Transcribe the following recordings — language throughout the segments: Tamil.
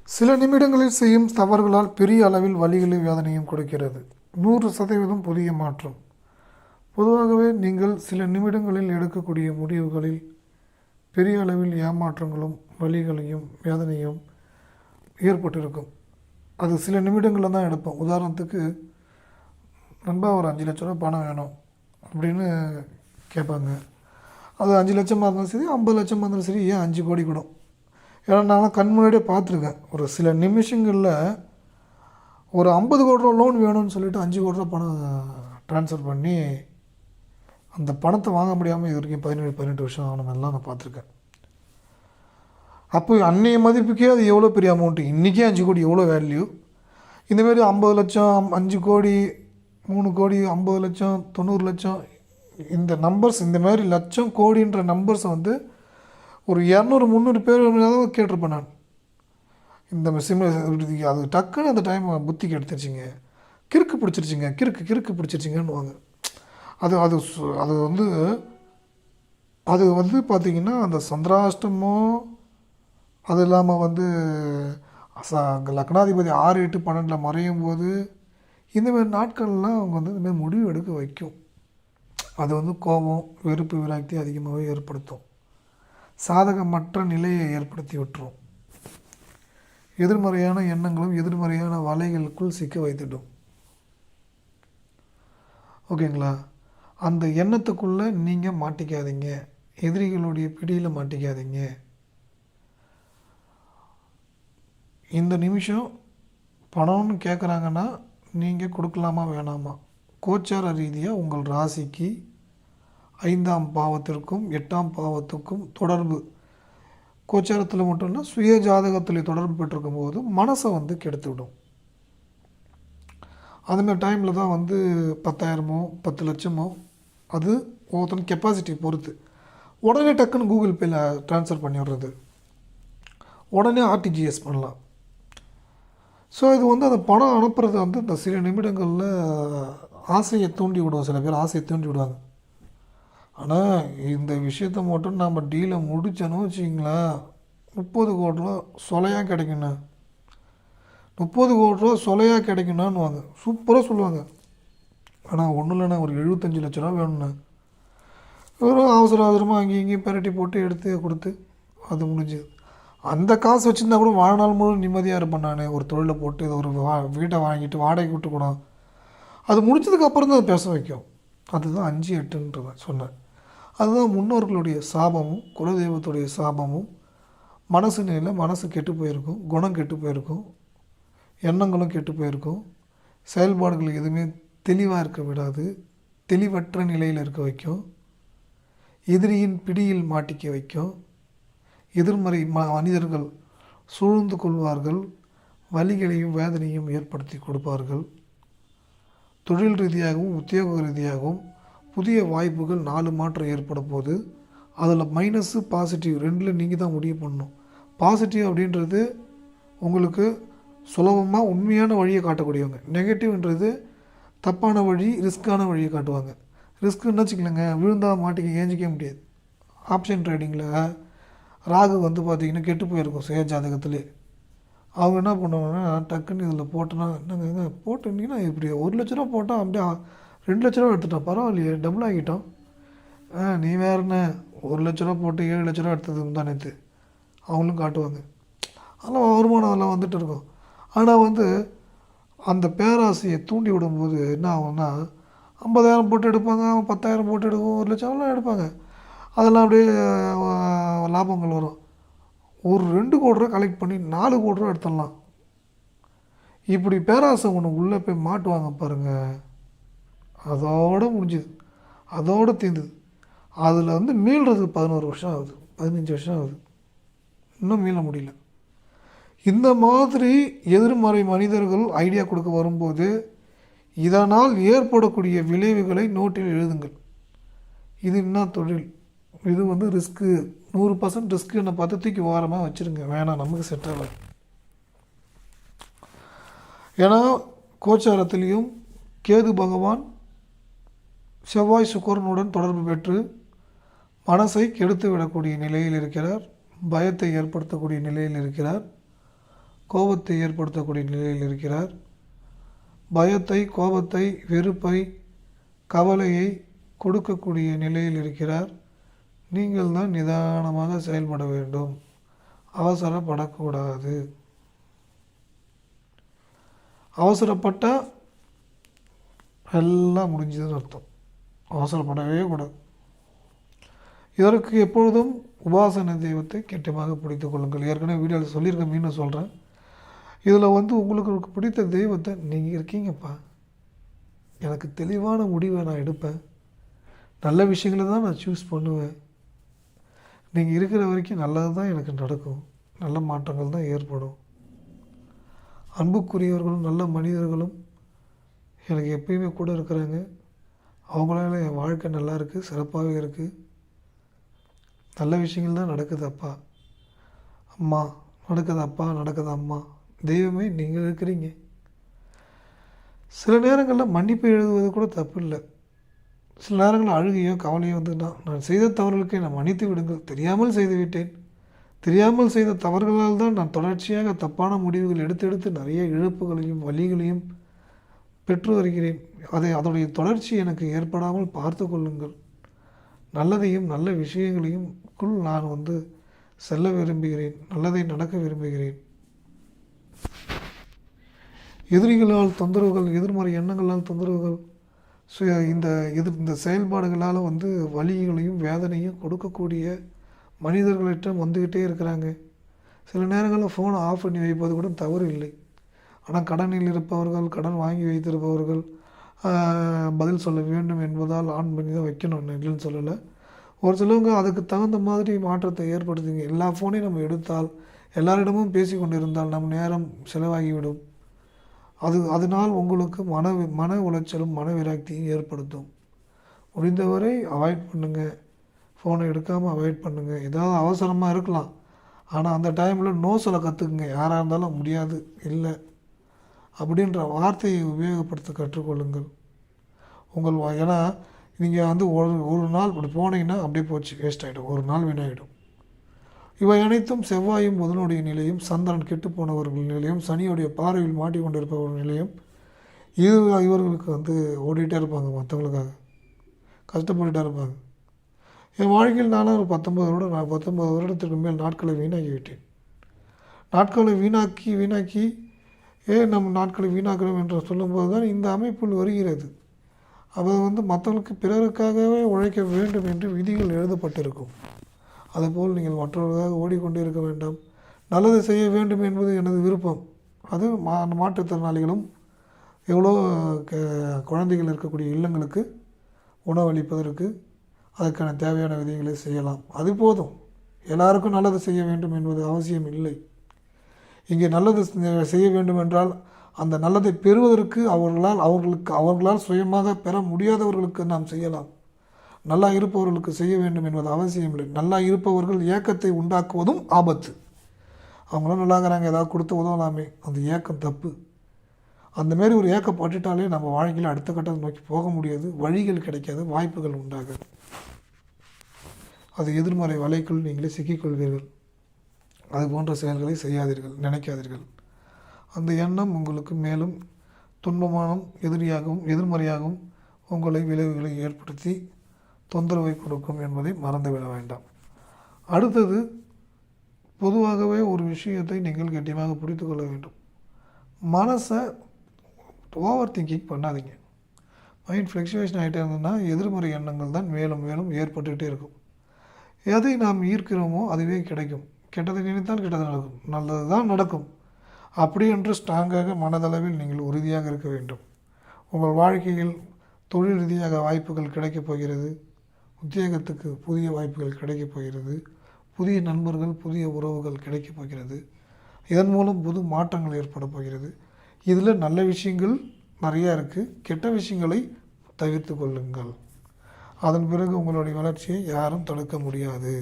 சில நிமிடங்களில் செய்யும் தவறுகளால் பெரிய அளவில் வலிகளையும் வேதனையும் கொடுக்கிறது. 100% புதிய மாற்றம். பொதுவாகவே நீங்கள் சில நிமிடங்களில் எடுக்கக்கூடிய முடிவுகளில் பெரிய அளவில் ஏமாற்றங்களும் வலிகளையும் வேதனையும் ஏற்பட்டிருக்கும். அது சில நிமிடங்களில் தான் எடுப்போம். உதாரணத்துக்கு, நண்பா ஒரு 5 லட்ச ரூபா பணம் வேணும் அப்படின்னு கேட்பாங்க. அது 5 லட்சமாக இருந்தாலும் சரி, 50 லட்சமாக இருந்தாலும் சரி, ஏன் 5 கோடி கூட. ஏன்னா நான் கண் முன்னாடியே பார்த்துருக்கேன். ஒரு சில நிமிஷங்களில் ஒரு 50 கோடி ரூபா லோன் வேணும்னு சொல்லிட்டு 5 கோடி ரூபா பணம் ட்ரான்ஸ்ஃபர் பண்ணி அந்த பணத்தை வாங்க முடியாமல் இது வரைக்கும் 17-18 வருஷம் ஆனதெல்லாம் நான் பார்த்துருக்கேன். அப்போ அன்னைய மதிப்புக்கே அது எவ்வளோ பெரிய அமௌண்ட்டு. இன்றைக்கே 5 கோடி எவ்வளோ வேல்யூ. இந்தமாரி 50 லட்சம், 5 கோடி, 3 கோடி, 50 லட்சம், 90 லட்சம், இந்த நம்பர்ஸ், இந்த மாதிரி லட்சம் கோடின்ற நம்பர்ஸை வந்து ஒரு 200-300 பேர் கேட்டிருப்பேன் நான். இந்த சிம் அது டக்குன்னு அந்த டைம் புத்திக்கு எடுத்துருச்சிங்க, கிறுக்கு பிடிச்சிருச்சிங்க, கிறுக்கு பிடிச்சிருச்சிங்கன்னுவாங்க. அது அது அது வந்து அது வந்து பார்த்திங்கன்னா அந்த சந்திராஷ்டமோ, அது இல்லாமல் வந்து லக்னாதிபதி 6-8-12 மறையும் போது இந்தமாரி நாட்கள்லாம் அவங்க வந்து இந்தமாரி முடிவு எடுக்க வைக்கும். அது வந்து கோபம், வெறுப்பு, விரக்தி அதிகமாகவே ஏற்படுத்தும். சாதகமற்ற நிலையை ஏற்படுத்தி விட்டுரும். எதிர்மறையான எண்ணங்களும் எதிர்மறையான வலைகளுக்குள் சிக்க வைத்துடும். ஓகேங்களா? அந்த எண்ணத்துக்குள்ளே நீங்கள் மாட்டிக்காதீங்க. எதிரிகளுடைய பிடியில் மாட்டிக்காதீங்க. இந்த நிமிஷம் பணம்னு கேட்குறாங்கன்னா நீங்கள் கொடுக்கலாமா வேணாமா? கோச்சார ரீதியாக உங்கள் ராசிக்கு 5ஆம் பாவத்திற்கும் 8ஆம் பாவத்துக்கும் தொடர்பு, கோச்சாரத்தில் மட்டும் இல்லை, சுய ஜாதகத்தில் தொடர்பு பெற்றிருக்கும் போது மனசை வந்து கெடுத்துவிடும். அதுமாதிரி டைமில் தான் வந்து 10,000மோ 10 லட்சமோ, அது ஒவ்வொருத்தரும் கெப்பாசிட்டி பொறுத்து உடனே டக்குன்னு கூகுள் பேயில் ட்ரான்ஸ்ஃபர் பண்ணி விடுறது, உடனே ஆர்டிஜிஎஸ் பண்ணலாம். ஸோ இது வந்து அந்த பணம் அனுப்புறது வந்து இந்த சில நிமிடங்களில் ஆசையை தூண்டி விடுவோம். சில பேர் ஆசையை தூண்டி விடுவாங்க. ஆனால் இந்த விஷயத்த மட்டும் நம்ம டீலை முடித்தோன்னு வச்சிங்களேன், 30 கோடி ரூபா சொலையாக கிடைக்குண்ணா, 30 கோடி ரூபா சொலையாக கிடைக்குண்ணான்னுவாங்க. சூப்பராக சொல்லுவாங்க. ஆனால் ஒன்றும் இல்லைண்ணா, ஒரு 75 லட்ச ரூபா வேணும்ண்ணா. வெறும் அவசரமாக அங்கேயும் இங்கேயும் பெரட்டி போட்டு எடுத்து கொடுத்து அது முடிஞ்சுது. அந்த காசு வச்சுருந்தா கூட வாழ்நாள் முழு நிம்மதியாக இருப்பேன். நான் ஒரு தொழிலை போட்டு ஒரு வீட்டை வாங்கிட்டு வாடகை விட்டு கூட அது முடிச்சதுக்கப்புறம் தான் அது பேச வைக்கும். அதுதான் 5-8ன்றத சொன்னேன். அதுதான் முன்னோர்களுடைய சாபமும் குலதெய்வத்துடைய சாபமும். மனசு நிலையில் மனசு கெட்டு போயிருக்கும், குணம் கெட்டு போயிருக்கும், எண்ணங்களும் கெட்டு போயிருக்கும், செயல்பாடுகள் எதுவுமே தெளிவாக இருக்க விடாது, தெளிவற்ற நிலையில் இருக்க வைக்கும், எதிரியின் பிடியில் மாட்டிக்க வைக்கும், எதிர்மறை மனிதர்கள் சூழ்ந்து கொள்வார்கள், வலிகளையும் வேதனையும் ஏற்படுத்தி கொடுப்பார்கள். தொழில் ரீதியாகவும் உத்தியோக ரீதியாகவும் புதிய வாய்ப்புகள் 4 மாற்றம் ஏற்பட போது அதில் மைனஸு பாசிட்டிவ் 2ல் நீங்கள் தான் முடிவு பண்ணணும். பாசிட்டிவ் அப்படின்றது உங்களுக்கு சுலபமாக உண்மையான வழியை காட்டக்கூடியவங்க. நெகட்டிவ்ன்றது தப்பான வழி, ரிஸ்க்கான வழியை காட்டுவாங்க. ரிஸ்க்குன்னு வச்சுக்கலங்க, விழுந்தால் மாட்டிக்க ஏஞ்சிக்க முடியாது. ஆப்ஷன் ட்ரேடிங்கில் ராகு வந்து பார்த்திங்கன்னா கெட்டு போயிருக்கும் சுய ஜாதகத்திலே. அவங்க என்ன பண்ணுவாங்கன்னா, டக்குன்னு இதில் போட்டோன்னா, என்னங்க போட்டுருந்தீங்கன்னா இப்படி 1 லட்ச ரூபா போட்டால் அப்படியே 2 லட்ச ரூபா எடுத்துட்டோம், பரவாயில்லையே டபுள் ஆகிட்டோம். நீ வேறுண்ணே 1 லட்ச ரூபா போட்டு 7 லட்ச ரூபா எடுத்தது தான் நேற்று அவங்களும் காட்டுவாங்க. அதெல்லாம் வருமானம் அதெல்லாம் வந்துட்டு இருக்கும். ஆனால் வந்து அந்த பேராசையை தூண்டி விடும்போது என்ன ஆகும்னா, 50,000 போட்டு எடுப்பாங்க, 10,000 போட்டு எடுப்போம், 1 லட்சம்லாம் எடுப்பாங்க. அதெல்லாம் அப்படியே லாபங்கள் வரும். ஒரு 2 கோடி ரூபா கலெக்ட் பண்ணி 4 கோடி ரூபா எடுத்துடலாம். இப்படி பேராசை ஒன்று உள்ளே போய் மாட்டுவாங்க பாருங்கள், அதோடு முடிஞ்சுது, அதோடு தீர்ந்துது. அதில் வந்து மீள்றதுக்கு 11 வருஷம் ஆகுது, 15 வருஷம் ஆகுது, இன்னும் மீள முடியல. இந்த மாதிரி எதிர்மறை மனிதர்கள் ஐடியா கொடுக்க வரும்போது இதனால் ஏற்படக்கூடிய விளைவுகளை நோட்டில் எழுதுங்கள். இது என்ன தொழில், இது வந்து ரிஸ்க்கு, 100% ரிஸ்க்கு. என்னை பார்த்து தூக்கி ஓரமாக வச்சுருங்க, வேணாம், நமக்கு செட் ஆகலை. ஏன்னா கோச்சாரத்திலையும் கேது பகவான் செவ்வாய் சுக்கிரனுடன் தொடர்பு பெற்று மனசை கெடுத்து விடக்கூடிய நிலையில் இருக்கிறார், பயத்தை ஏற்படுத்தக்கூடிய நிலையில் இருக்கிறார். கோபத்தை ஏற்படுத்தக்கூடிய நிலையில் இருக்கிறார். பயத்தை, கோபத்தை, வெறுப்பை, கவலையை கொடுக்கக்கூடிய நிலையில் இருக்கிறார். நீங்கள் தான் நிதானமாக செயல்பட வேண்டும். அவசரப்படக்கூடாது. அவசரப்பட்டால் எல்லாம் முடிஞ்சதுன்னு அர்த்தம். அவசரப்படவே கூடாது. இதற்கு எப்பொழுதும் உபாசன தெய்வத்தை கெட்டியமாக பிடித்து கொள்ளுங்கள். ஏற்கனவே வீடியோவில் சொல்லியிருக்க, மீண்டும் சொல்கிறேன். இதில் உங்களுக்கு பிடித்த தெய்வத்தை நீங்கள் இருக்கீங்கப்பா, எனக்கு தெளிவான முடிவை நான் எடுப்பேன், நல்ல விஷயங்களை தான் நான் சூஸ் பண்ணுவேன், நீங்கள் இருக்கிற வரைக்கும் நல்லது தான் எனக்கு நடக்கும், நல்ல மாற்றங்கள் தான் ஏற்படும், அன்புக்குரியவர்களும் நல்ல மனிதர்களும் எனக்கு எப்பயுமே கூட இருக்கிறாங்க, அவங்களால என் வாழ்க்கை நல்லா இருக்குது, சிறப்பாகவே இருக்குது, நல்ல விஷயங்கள் தான் நடக்குது அப்பா, அம்மா நடக்குது, அப்பா நடக்குது, அம்மா தெய்வமே நீங்கள் இருக்கிறீங்க. சில நேரங்களில் மன்னிப்பு எழுதுவது கூட தப்பு இல்லை. சில நேரங்களில் அழுகையோ கவலையோ வந்துன்னா, நான் செய்த தவறுகளுக்கு என்னை மன்னித்து விடுங்கள், தெரியாமல் செய்து விட்டேன், தெரியாமல் செய்த தவறுகளால் தான் நான் தொடர்ச்சியாக தப்பான முடிவுகள் எடுத்து நிறைய இழப்புகளையும் வலிகளையும் பெற்று வருகிறேன். அதோடைய தொடர்ச்சி எனக்கு ஏற்படாமல் பார்த்து கொள்ளுங்கள். நல்லதையும் நல்ல விஷயங்களையும் நான் செல்ல விரும்புகிறேன், நல்லதை நடக்க விரும்புகிறேன். எதிரிகளால் தொந்தரவுகள், எதிர்மறை எண்ணங்களால் தொந்தரவுகள், இந்த செயல்பாடுகளால் வலிகளையும் வேதனையும் கொடுக்கக்கூடிய மனிதர்களிட்ட வந்துக்கிட்டே இருக்கிறாங்க. சில நேரங்களில் ஃபோனை ஆஃப் பண்ணி வைப்பது கூட தவறு இல்லை. ஆனால் கடனில் இருப்பவர்கள், கடன் வாங்கி வைத்திருப்பவர்கள் பதில் சொல்ல வேண்டும் என்பதால் ஆன் பண்ணி தான் வைக்கணும், இல்லைன்னு சொல்லலை. ஒரு சிலவங்க அதுக்கு தகுந்த மாதிரி மாற்றத்தை ஏற்படுத்துங்க. எல்லா ஃபோனையும் நம்ம எடுத்தால், எல்லாரிடமும் பேசி கொண்டு இருந்தால் நம் நேரம் செலவாகிவிடும். அதனால் உங்களுக்கு மன உளைச்சலும் மன விரக்தியும் ஏற்படுத்தும். முடிந்தவரை அவாய்ட் பண்ணுங்கள், ஃபோனை எடுக்காமல் அவாய்ட் பண்ணுங்கள். ஏதாவது அவசரமாக இருக்கலாம், ஆனால் அந்த டைமில் நோ சொல்ல கற்றுக்குங்க. யாராக இருந்தாலும் முடியாது, இல்லை அப்படின்ற வார்த்தையை உபயோகப்படுத்த கற்றுக்கொள்ளுங்கள். ஏன்னா நீங்கள் ஒரு நாள் இப்படி போனீங்கன்னா அப்படியே போச்சு, வேஸ்ட் ஆகிடும், ஒரு நாள் வீணாகிடும். இவை அனைத்தும் செவ்வாயும் புதனுடைய நிலையும், சந்திரன் கெட்டு போனவர்கள் நிலையும், சனியுடைய பார்வையில் மாட்டிக்கொண்டிருப்பவர்கள் நிலையும், இவர்களுக்கு ஓடிட்டே இருப்பாங்க, மற்றவங்களுக்காக கஷ்டப்பட்டுட்டே இருப்பாங்க. என் வாழ்க்கையில் நானும் ஒரு 19 வருடத்திற்கு மேல் நாட்களை வீணாக்கி விட்டேன். நாட்களை வீணாக்கி நம்ம நாட்களை வீணாக்கிறோம் என்று சொல்லும்போது தான் இந்த அமைப்பில் வருகிறது. அது மற்றவர்களுக்கு பிறருக்காகவே உழைக்க வேண்டும் என்று விதிகள் எழுதப்பட்டிருக்கும். அதுபோல் நீங்கள் மற்றவர்களுக்காக ஓடிக்கொண்டே இருக்க வேண்டாம். நல்லது செய்ய வேண்டும் என்பது எனது விருப்பம். அது மாற்றுத்திறனாளிகளும் எவ்வளோ குழந்தைகள் இருக்கக்கூடிய இல்லங்களுக்கு உணவளிப்பதற்கு அதற்கான தேவையான விதிகளை செய்யலாம், அது போதும். எல்லாருக்கும் நல்லது செய்ய வேண்டும் என்பது அவசியம் இல்லை. இங்கே நல்லது செய்ய வேண்டும் என்றால் அந்த நல்லதை பெறுவதற்கு அவர்களால் சுயமாக பெற முடியாதவர்களுக்கு நாம் செய்யலாம். நல்லா இருப்பவர்களுக்கு செய்ய வேண்டும் என்பது அவசியம் இல்லை. நல்லா இருப்பவர்கள் ஏக்கத்தை உண்டாக்குவதும் ஆபத்து. அவங்களாம் நல்லாங்கிறாங்க, ஏதாவது கொடுத்து உதவலாமே, அந்த ஏக்கம் தப்பு. அந்தமாரி ஒரு ஏக்கப்பட்டுட்டாலே நம்ம வாழ்க்கையில் அடுத்த கட்டத்தை நோக்கி போக முடியாது, வழிகள் கிடைக்காது, வாய்ப்புகள் உண்டாகாது. அது எதிர்மறை வலைக்குள் நீங்களே சிக்கிக்கொள்வீர்கள். அது போன்ற செயல்களை செய்யாதீர்கள், நினைக்காதீர்கள். அந்த எண்ணம் உங்களுக்கு மேலும் துன்பமானம் எதிர்மறையாகவும் உங்களை விளைவுகளை ஏற்படுத்தி தொந்தரவை கொடுக்கும் என்பதை மறந்துவிட வேண்டாம். அடுத்தது, பொதுவாகவே ஒரு விஷயத்தை நீங்கள் கட்டியமாக புரிந்து கொள்ள வேண்டும். மனசை ஓவர் திங்கிங் பண்ணாதீங்க. மைண்ட் ஃப்ளக்சுவேஷன் ஆகிட்டே இருந்ததுன்னா எதிர்மறை எண்ணங்கள் தான் மேலும் மேலும் ஏற்பட்டுகிட்டே இருக்கும். எதை நாம் ஈர்க்கிறோமோ அதுவே கிடைக்கும். கெட்டதை நினைத்தால் கெட்டது நடக்கும், நல்லது தான் நடக்கும். அப்படி என்று ஸ்ட்ராங்காக மனதளவில் நீங்கள் உறுதியாக இருக்க வேண்டும். உங்கள் வாழ்க்கையில் தொழில் ரீதியாக வாய்ப்புகள் கிடைக்கப் போகிறது, உத்தியோகத்துக்கு புதிய வாய்ப்புகள் கிடைக்கப் போகிறது, புதிய நண்பர்கள், புதிய உறவுகள் கிடைக்கப் போகிறது. இதன் மூலம் புது மாற்றங்கள் ஏற்பட போகிறது. இதில் நல்ல விஷயங்கள் நிறையா இருக்குது, கெட்ட விஷயங்களை தவிர்த்து கொள்ளுங்கள். அதன் பிறகு உங்களுடைய வளர்ச்சியை யாரும் தடுக்க முடியாது.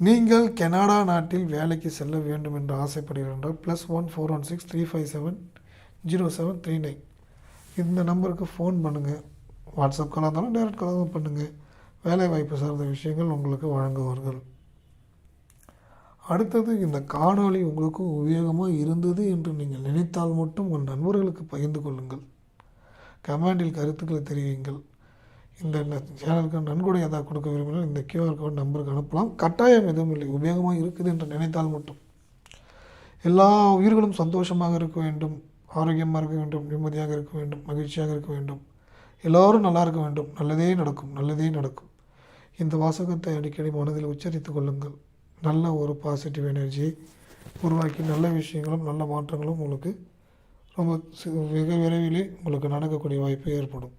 நீங்கள் கனடா நாட்டில் வேலைக்கு செல்ல வேண்டும் என்று ஆசைப்படுகிறீர்கள் +1 416 357 0739 இந்த நம்பருக்கு ஃபோன் பண்ணுங்கள். வாட்ஸ்அப் காலாக இருந்தாலும் டைரக்ட் காலாக பண்ணுங்கள். வேலை வாய்ப்பு சார்ந்த விஷயங்கள் உங்களுக்கு வழங்குவார்கள். அடுத்தது, இந்த காணொளி உங்களுக்கு உபயோகமாக இருந்தது என்று நீங்கள் நினைத்தால் மட்டும் உங்கள் நண்பர்களுக்கு பகிர்ந்து கொள்ளுங்கள். கமெண்டில் கருத்துக்களை தெரிவியுங்கள். இந்த சேனலுக்கு நன்கொடை ஏதாவது கொடுக்க விரும்பினால் இந்த கியூஆர் கோட் நம்பருக்கு அனுப்பலாம். கட்டாயம் எதுவும் இல்லை, உபயோகமாக இருக்குது என்று நினைத்தால் மட்டும். எல்லா உயிர்களும் சந்தோஷமாக இருக்க வேண்டும், ஆரோக்கியமாக இருக்க வேண்டும், நிம்மதியாக இருக்க வேண்டும், மகிழ்ச்சியாக இருக்க வேண்டும், எல்லோரும் நல்லா இருக்க வேண்டும். நல்லதே நடக்கும், நல்லதே நடக்கும். இந்த வாசகத்தை அடிக்கடி மனதில் உச்சரித்து கொள்ளுங்கள். நல்ல ஒரு பாசிட்டிவ் எனர்ஜியை உருவாக்கி நல்ல விஷயங்களும் நல்ல மாற்றங்களும் உங்களுக்கு ரொம்ப மிக விரைவிலே உங்களுக்கு நடக்கக்கூடிய வாய்ப்பு ஏற்படும்.